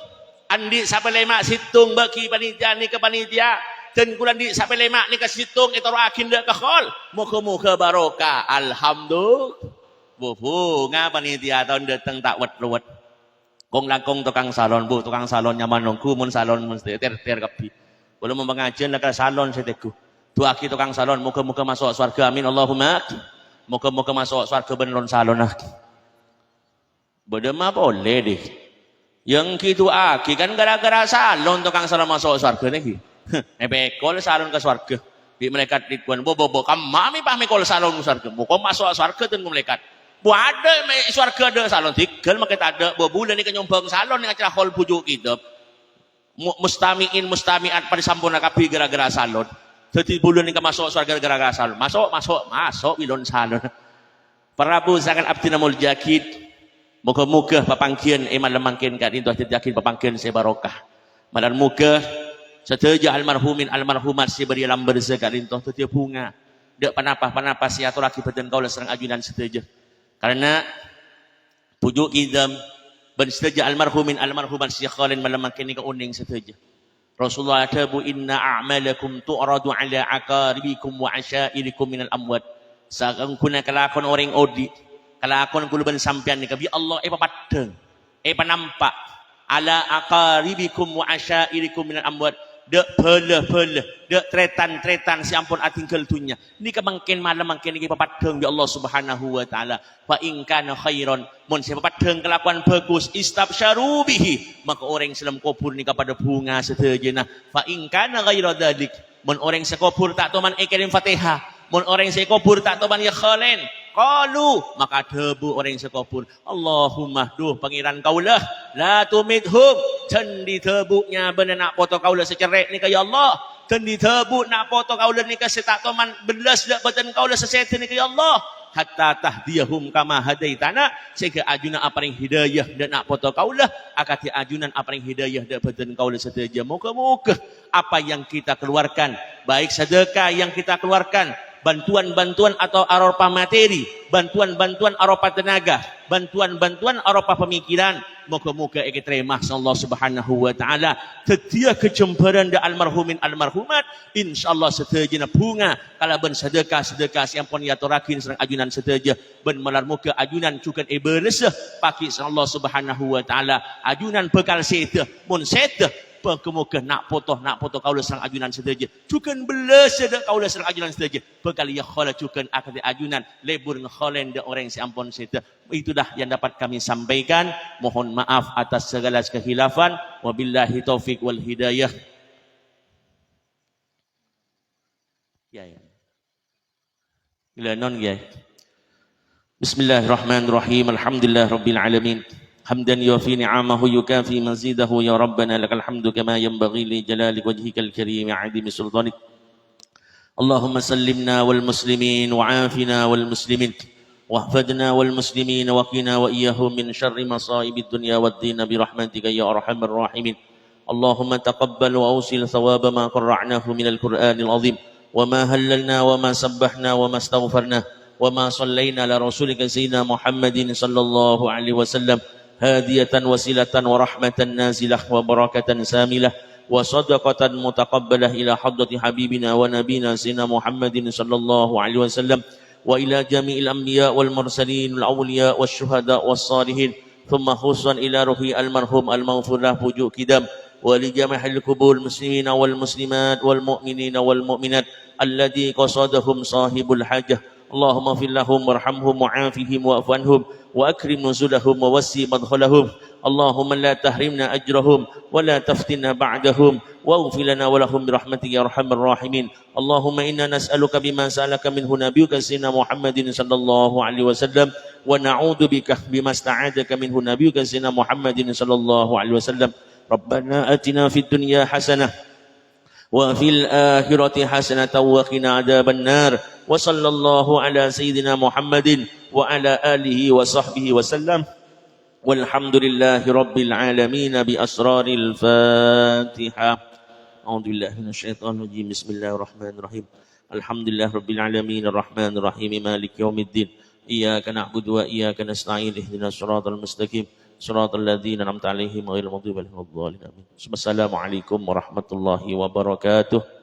Andi sampai lemak situng bagi panitia ni ke panitia. Dan kulan di sampai lemak ni ke situng itu akin dah ke khol. Muka-muka barokah. Alhamdulillah. Bunga panitia tahun datang tak wet-wet. Kong langkong tukang salon bu, tukang salon nyaman nongku mun salon mun ter kapi. Belum mengajian nak salon seteku. Tu aki tukang salon muka-muka masuk surga amin Allahumma. Muka-muka masuk surga beneran salon nak. Berdema boleh deh. Yang gitu aki kan gara-gara salon tukang salon masuk surga nih. Nebekol salon ke surga. Di malaikat dikuan bobo kamami pahmi kol salon ke surga. Muka masuk surga dan malaikat. Bu ada surga ada salon tinggal maka tak ada bulan ni kenyumbang salon yang acara hol pujuk kita. Mustamiin mustamiat pada sampurna kapi gara-gara salon. Jadi bulan ni masuk surga gara-gara salon. Masuk bilon salon. Prabu sangat abdi namul jakid. Muka-muka papangkian malam mangkin kat itu yakin papangkian saya barokah. Malam muka seteja almarhumin almarhumat si beri alam berza kat itu tetia bunga. Dak panapa si atau laki peten kau serang ajunan seteja. Karena pujuk idam ben seteja almarhumin almarhumat si khalin malam mangkin ni ke uning seteja. Rasulullah tabu inna a'malakum tu'radu ala aqaribikum wa asyairikum minal amwat. Sakang kuna kelakon orang odi. Kalau aku nak kuluban sampian ni kabi Allah papadeng panampak ala aqaribikum wa asyairikum minal amwat dak pelah dak tretan si ampun atingkel dunya ni kemangkin malam mangkin ni papadeng bi Allah Subhanahu wa taala fa in kana khairon mun si papadeng kelakuan bagus istabsyaru bihi maka orang selam kubur ni kepada bunga seterjena fa in kana ghairu dzalik mun orang sekubur tak toman ikirim Fatihah mun orang sekubur tak toman ya khalen qalu maka debu orang sekubur Allahumma duh pangeran kaulah la tumithum dan ditebuknya benar nak foto kaulah secerek ni kaya Allah dan ditebuk nak foto kaulah ni ke setak toman belas dak beten kaulah sesete ni kaya Allah hatta tahdiyahum kama hadaitana sehingga ajunan aparing hidayah dan nak foto kaulah akati ajunan aparing hidayah dak beten kaulah seteja moga-moga apa yang kita keluarkan baik sedekah yang kita keluarkan bantuan-bantuan atau aropa materi, bantuan-bantuan aropa tenaga, bantuan-bantuan aropa pemikiran, moga-moga kita terima Allah Subhanahu wa taala. Setia kecemburan da almarhumin almarhumat, insyaallah seterjena bunga kalau ben sedekah siang pun ya torakin serang ajunan seterja ben malar muka ajunan cukan ibaresah paki Allah Subhanahu wa taala. Ajunan bekal seta, mun seta kemuka nak foto kaulah serang ajunan sedaja cukan belas ada kaulah serang ajunan sedaja bekali ya khala cukan akad ajunan lebur ngkhalen de orang si ampun seta itu dah yang dapat kami sampaikan mohon maaf atas segala kehilafan wabillahi taufik wal hidayah ya ila non ya Bismillahirrahmanirrahim alhamdulillah rabbil alamin حمدا يوفي نعمه يكافي مزيده يا ربنا لك الحمد كما ينبغي لجلال وجهك الكريم عظيم سلطانك اللهم سلمنا والمسلمين وعافنا والمسلمين واحفظنا والمسلمين وقنا وإياهم من شر مصائب الدنيا والدين برحمتك يا أرحم الراحمين اللهم تقبل وأوصل ثواب ما قرعناه من القرآن العظيم وما هللنا وما سبحنا وما استغفرنا وما صلينا لرسولك سيدنا محمد صلى الله عليه وسلم هادية وسيلة ورحمة نازلة وبركة ساملة وصدقة متقبلة إلى حضرة حبيبنا ونبينا سيدنا محمد صلى الله عليه وسلم وإلى جميع الأنبياء والمرسلين الأولياء والشهداء والصالحين ثم خصوصا إلى روحي المرحوم المغفور له وجوه كدام ولجميع القبور المسلمين والمسلمات والمؤمنين والمؤمنات الذي قصدهم صاحب الحاجة اللهم اغفر لهم وارحمهم وعافهم واعف عنهم وأكرم نزلهم ووسع مدخلهم اللهم لا تحرمنا أجرهم ولا تفتنا بعدهم واغفر لنا ولهم برحمتك يا أرحم الراحمين اللهم إنا نسألك بما سألك منه نبيك سيدنا محمد صلى الله عليه وسلم ونعوذ بك بما استعاذك منه نبيك سيدنا محمد صلى الله عليه وسلم ربنا آتنا في الدنيا حسنة وفي الآخرة حسنة وقنا عذاب النار وصلى الله على سيدنا محمد وعلى آله وصحبه وسلم والحمد لله رب العالمين بأسرار الفاتحة أعوذ بالله من الشيطان الرجيم بسم الله الرحمن الرحيم الحمد لله رب العالمين الرحمن الرحيم مالك يوم الدين إياك نعبد وإياك نستعين اهدنا الصراط المستقيم صراط الذين أنعمت عليهم غير المغضوب عليهم ولا الضالين آمين. Wassalamualaikum warahmatullahi wabarakatuh.